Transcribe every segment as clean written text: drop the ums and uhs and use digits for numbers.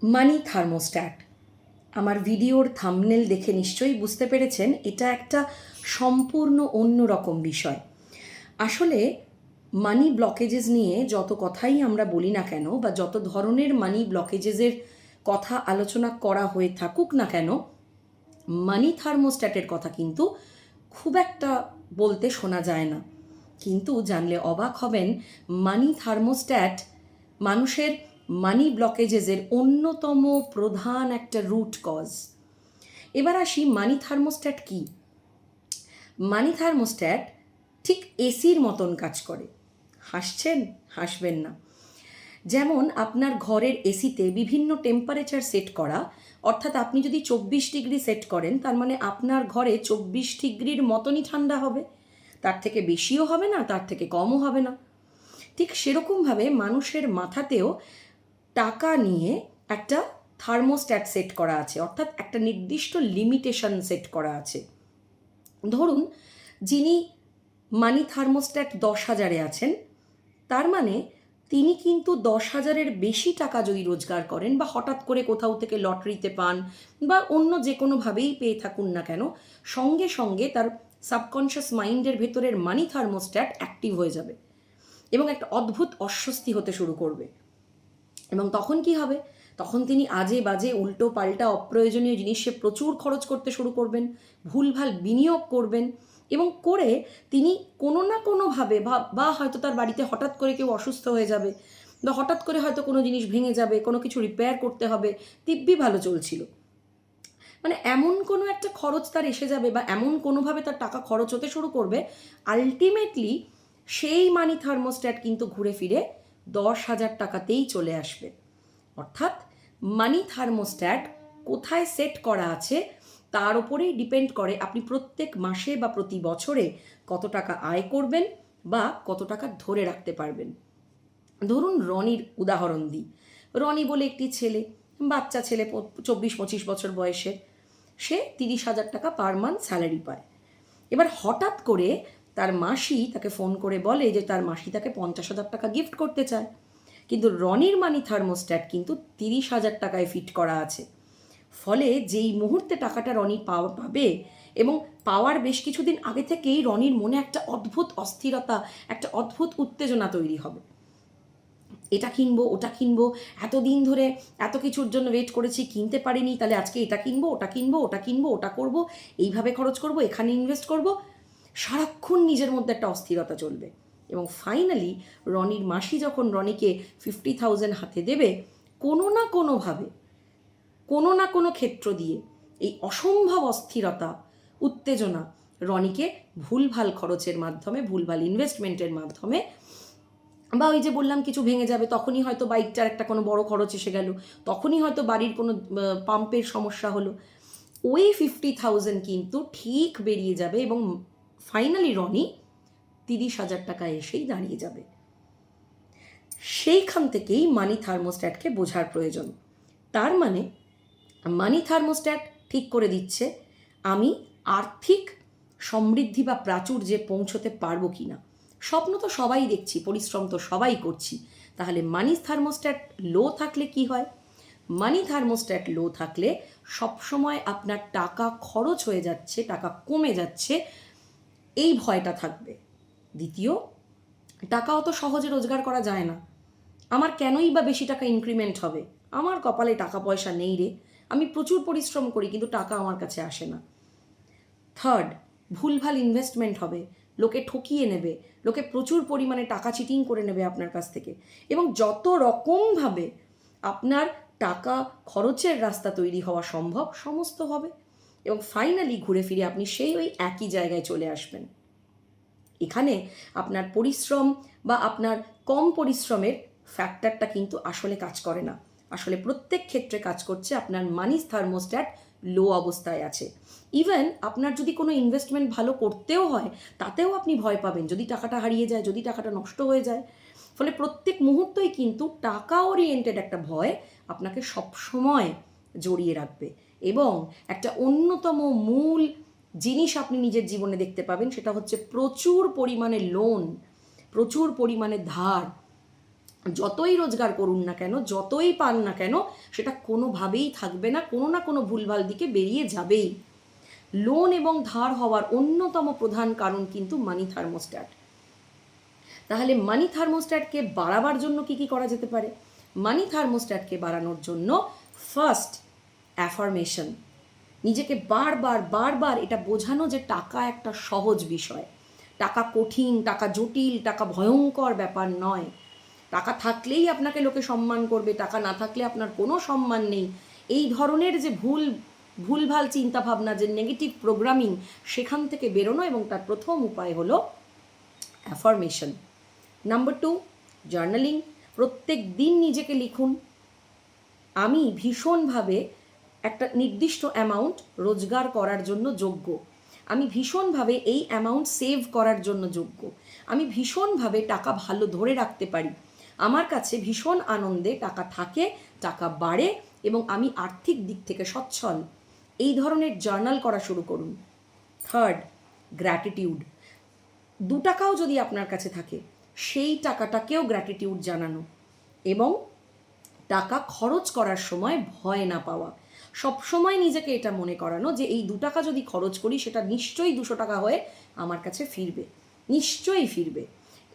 মানি thermostat. আমার ভিডিওর thumbnail দেখে নিশ্চয়ই বুঝতে পেরেছেন এটা একটা সম্পূর্ণ অন্যরকম বিষয়। আসলে মানি ব্লকেজেস নিয়ে যত কথাই আমরা বলি না কেন বা যত ধরনের মানি ব্লকেজেসের কথা আলোচনা করা হয়ে থাকুক না কেন, মানি থার্মোস্ট্যাটের কথা কিন্তু খুব একটা বলতে শোনা যায় না। কিন্তু জানলে অবাক হবেন, মানি থার্মোস্ট্যাট মানুষের মানি ব্লকেজেসের অন্যতম প্রধান একটা রুট কজ। এবার আসি মানি থার্মোস্ট্যাট কি। মানি থার্মোস্ট্যাট ঠিক এসির মতন কাজ করে। হাসছেন? হাসবেন না। যেমন আপনার ঘরের এসিতে বিভিন্ন টেম্পারেচার সেট করা, অর্থাৎ আপনি যদি 24 ডিগ্রি সেট করেন তার মানে আপনার ঘরে 24 ডিগ্রির মতনই ঠান্ডা হবে, তার থেকে বেশিও হবে না, তার থেকে কমও হবে না। ঠিক সেরকমভাবে মানুষের মাথাতেও টাকা নিয়ে একটা থার্মোস্ট্যাট সেট করা আছে, অর্থাৎ একটা নির্দিষ্ট লিমিটেশন সেট করা আছে। ধরুন, যিনি মানি থার্মোস্ট্যাট 10,000-এ আছেন, তার মানে তিনি কিন্তু 10,000-এর বেশি টাকা যদি রোজগার করেন বা হঠাৎ করে কোথাও থেকে লটারিতে পান বা অন্য যে কোনোভাবেই পেয়ে থাকুন না কেন, সঙ্গে সঙ্গে তার সাবকনশিয়াস মাইন্ডের ভেতরের মানি থার্মোস্ট্যাট অ্যাক্টিভ হয়ে যাবে এবং একটা অদ্ভুত অস্বস্তি হতে শুরু করবে। এবং তখন কি হবে? তখন তিনি আজে বাজে উল্টো পাল্টা অপ্রয়োজনীয় জিনিসে প্রচুর খরচ করতে শুরু করবেন, ভুলভাল বিনিয়োগ করবেন এবং করে তিনি কোনো না কোনোভাবে বা হয়তো তার বাড়িতে হঠাৎ করে কেউ অসুস্থ হয়ে যাবে বা হঠাৎ করে হয়তো কোনো জিনিস ভেঙে যাবে, কোনো কিছু রিপেয়ার করতে হবে, দিব্যি ভালো চলছিল, মানে এমন কোনো একটা খরচ তার এসে যাবে বা এমন কোনোভাবে তার টাকা খরচ হতে শুরু করবে, আলটিমেটলি সেই মানি থার্মোস্ট্যাট কিন্তু ঘুরে ফিরে 10,000 টাকাতেই চলে আসবে। অর্থাৎ মানি থার্মোস্ট্যাট কোথায় সেট করা আছে তার উপরেই ডিপেন্ড করে আপনি প্রত্যেক মাসে বা প্রতি বছরে কত টাকা আয় করবেন বা কত টাকা ধরে রাখতে পারবেন। ধরুন রনির উদাহরণ দিই। রনি বলে একটি ছেলে, বাচ্চা ছেলে, 24-25 বছর বয়সের, সে 30,000 টাকা পার মান্থ স্যালারি পায়। এবার হঠাৎ করে তার মাসি তাকে ফোন করে বলে যে তার মাসি তাকে 50,000 টাকা গিফট করতে চায়, কিন্তু রনির মানি থার্মোস্ট্যাট কিন্তু 30,000 টাকায় ফিট করা আছে। ফলে যেই মুহূর্তে টাকাটা রনি পাবে এবং পাওয়ার বেশ কিছুদিন আগে থেকেই রনির মনে একটা অদ্ভুত অস্থিরতা, একটা অদ্ভুত উত্তেজনা তৈরি হবে। এটা কিনবো, ওটা কিনবো, এতদিন ধরে এত কিছুর জন্য ওয়েট করেছি, কিনতে পারিনি, তাহলে আজকে এটা কিনবো, ওটা কিনবো, ওটা কিনবো, ওটা করবো, এইভাবে খরচ করবো, এখানে ইনভেস্ট করবো, সারাক্ষণ নিজের মধ্যে একটা অস্থিরতা চলবে। এবং ফাইনালি রনির মাসি যখন রনিকে 50,000 হাতে দেবে, কোনো না কোনোভাবে, কোনো না কোনো ক্ষেত্র দিয়ে এই অসম্ভব অস্থিরতা, উত্তেজনা রনিকে ভুলভাল খরচের মাধ্যমে, ভুলভাল ইনভেস্টমেন্টের মাধ্যমে, বা ওই যে বললাম কিছু ভেঙে যাবে তখনই হয়তো বাইকটার একটা কোনো বড় খরচ এসে গেল, তখনই হয়তো বাড়ির কোনো পাম্পের সমস্যা হলো, ওই 50,000 কিন্তু ঠিক বেরিয়ে যাবে এবং ফাইনালি রনি 30,000 টাকা এসেই দাঁড়িয়ে যাবে। সেইখান থেকেই মানি থার্মোস্ট্যাটকে বোঝার প্রয়োজন। তার মানে মানি থার্মোস্ট্যাট ঠিক করে দিচ্ছে আমি আর্থিক সমৃদ্ধি বা প্রাচুর্যে পৌঁছতে পারবো কি না। স্বপ্ন তো সবাই দেখছি, পরিশ্রম তো সবাই করছি, তাহলে মানি থার্মোস্ট্যাট লো থাকলে কি হয়? মানি থার্মোস্ট্যাট লো থাকলে সবসময় আপনার টাকা খরচ হয়ে যাচ্ছে, টাকা কমে যাচ্ছে, এই ভয়টা থাকবে। দ্বিতীয়, টাকা অত সহজে রোজগার করা যায় না। আমার কেনই বা বেশি টাকা ইনক্রিমেন্ট হবে? আমার কপালে টাকা পয়সা নেই রে, আমি প্রচুর পরিশ্রম করি কিন্তু টাকা আমার কাছে আসে না। থার্ড, ভুলভাল ইনভেস্টমেন্ট হবে, লোকে ঠকিয়ে নেবে, লোকে প্রচুর পরিমাণে টাকা চিটিং করে নেবে আপনার কাছ থেকে, এবং যত রকমভাবে আপনার টাকা খরচের রাস্তা তৈরি হওয়া সম্ভব সমস্ত হবে এবং ফাইনালি ঘুরে ফিরে আপনি সেই ওই একই জায়গায় চলে আসবেন। এখানে আপনার পরিশ্রম বা আপনার কম পরিশ্রমের ফ্যাক্টরটা কিন্তু আসলে কাজ করে না। আসলে প্রত্যেক ক্ষেত্রে কাজ করছে আপনার মানি থার্মোস্ট্যাট লো অবস্থায় আছে। ইভেন আপনার যদি কোনো ইনভেস্টমেন্ট ভালো করতেও হয় তাতেও আপনি ভয় পাবেন, যদি টাকাটা হারিয়ে যায়, যদি টাকাটা নষ্ট হয়ে যায়। ফলে প্রত্যেক মুহূর্তেই কিন্তু টাকা ওরিয়েন্টেড একটা ভয় আপনাকে সবসময় জড়িয়ে রাখবে এবং একটা অন্যতম মূল জিনিস আপনি নিজের জীবনে দেখতে পাবেন, সেটা হচ্ছে প্রচুর পরিমাণে লোন, প্রচুর পরিমাণে ধার, যতই রোজগার করুন না কেন, যতই পান না কেন, সেটা কোনোভাবেই থাকবে না, কোনো না কোনো ভুলভাল দিকে বেরিয়ে যাবেই। লোন এবং ধার হওয়ার অন্যতম প্রধান কারণ কিন্তু মানি থার্মোস্ট্যাট। তাহলে মানি থার্মোস্ট্যাটকে বাড়াবার জন্য কি কি করা যেতে পারে? মানি থার্মোস্ট্যাটকে বাড়ানোর জন্য ফার্স্ট, অ্যাফার্মেশন। নিজেকে বারবার বারবার এটা বোঝানো যে টাকা একটা সহজ বিষয়, টাকা কঠিন, টাকা জটিল, টাকা ভয়ঙ্কর ব্যাপার নয়। টাকা থাকলেই আপনাকে লোকে সম্মান করবে, টাকা না থাকলে আপনার কোনো সম্মান নেই। এই ধরনের যে ভুলভাল চিন্তাভাবনা, যে নেগেটিভ প্রোগ্রামিং, সেখান থেকে বেরোনো, এবং তার প্রথম উপায় হলো অ্যাফার্মেশন। Number 2, journaling. প্রত্যেক দিন নিজেকে লিখুন, আমি ভীষণভাবে একটা নির্দিষ্ট অ্যামাউন্ট রোজগার করার জন্য যোগ্য, আমি ভীষণভাবে এই অ্যামাউন্ট সেভ করার জন্য যোগ্য, আমি ভীষণভাবে টাকা ভালো ধরে রাখতে পারি, আমার কাছে ভীষণ আনন্দে টাকা থাকে, টাকা বাড়ে, এবং আমি আর্থিক দিক থেকে সচ্ছল। এই ধরনের জার্নাল করা শুরু করুন। Third, gratitude. 2 টাকাও যদি আপনার কাছে থাকে, সেই টাকাটাকেও গ্র্যাটিটিউড জানানো, এবং টাকা খরচ করার সময় ভয় না পাওয়া। সবসময় নিজেকে এটা মনে করানো যে এই 2 টাকা যদি খরচ করি, সেটা নিশ্চয়ই 200 টাকা হয়ে আমার কাছে ফিরবে, নিশ্চয়ই ফিরবে।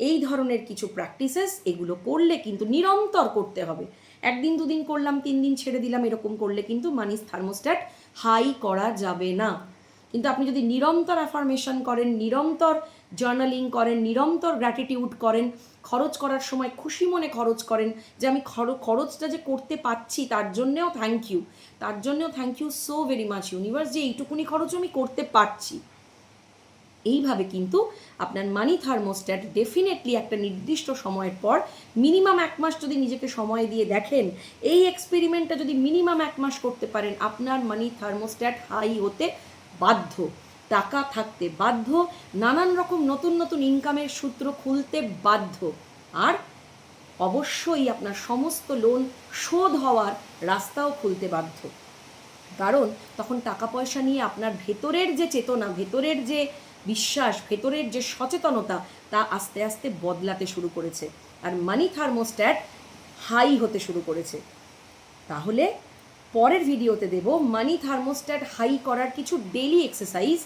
এই ধরনের কিছু প্র্যাকটিসেস, এগুলো করলে কিন্তু নিরন্তর করতে হবে। 1 দিন 2 দিন করলাম, 3 দিন ছেড়ে দিলাম, এরকম করলে কিন্তু মানি থার্মোস্ট্যাট হাই করা যাবে না। কিন্তু আপনি যদি নিরন্তর অ্যাফার্মেশন করেন, নিরন্তর জার্নালিং করেন, নিরন্তর গ্র্যাটিটিউড করেন, খরচ করার সময় খুশি মনে খরচ করেন, যে আমি খরচটা যে করতে পারছি তার জন্যেও থ্যাংক ইউ, তার জন্যেও thank you so very much universe, যে এইটুকুনি খরচ আমি করতে পারছি। এইভাবে কিন্তু আপনার মানি থার্মোস্ট্যাট ডেফিনেটলি একটা নির্দিষ্ট সময়ের পর, মিনিমাম 1 মাস যদি নিজেকে সময় দিয়ে দেখেন, এই এক্সপেরিমেন্টটা যদি মিনিমাম 1 মাস করতে পারেন, আপনার মানি থার্মোস্ট্যাট হাই হতে বাধ্য, টাকা থাকতে বাধ্য, নানান রকম নতুন নতুন ইনকামের সূত্র খুলতে বাধ্য, আর অবশ্যই আপনার সমস্ত লোন শোধ হওয়ার রাস্তাও খুলতে বাধ্য। কারণ তখন টাকা পয়সা নিয়ে আপনার ভেতরের যে চেতনা, ভেতরের যে বিশ্বাস, ভেতরের যে সচেতনতা, তা আস্তে আস্তে বদলাতে শুরু করেছে, আর মানি থার্মোস্ট্যাট হাই হতে শুরু করেছে। তাহলে পরের ভিডিওতে দেব মানি থার্মোস্ট্যাট হাই করার কিছু ডেইলি এক্সারসাইজ।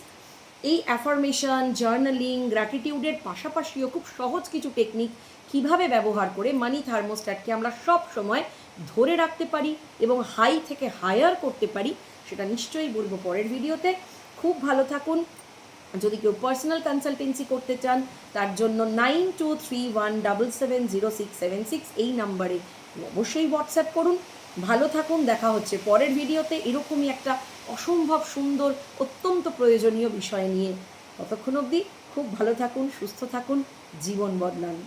এই অ্যাফার্মেশন, জার্নালিং, গ্র্যাটিটিউডের পাশাপাশিও খুব সহজ কিছু টেকনিক কিভাবে ব্যবহার করে মানি থার্মোস্ট্যাটকে আমরা সব সময় ধরে রাখতে পারি এবং হাই থেকে হায়ার করতে পারি, সেটা নিশ্চয়ই বলবো পরের ভিডিওতে। খুব ভালো থাকুন। যদি কেউ পার্সোনাল কনসালটেন্সি করতে চান, তার জন্য 9231770676 এই নাম্বারে অবশ্যই হোয়াটসঅ্যাপ করুন। ভালো থাকুন, দেখা হচ্ছে পরের ভিডিওতে এরকমই একটা অসম্ভব সুন্দর, অত্যন্ত প্রয়োজনীয় বিষয় নিয়ে। ততক্ষণ অবধি খুব ভালো থাকুন, সুস্থ থাকুন, জীবন বদলান।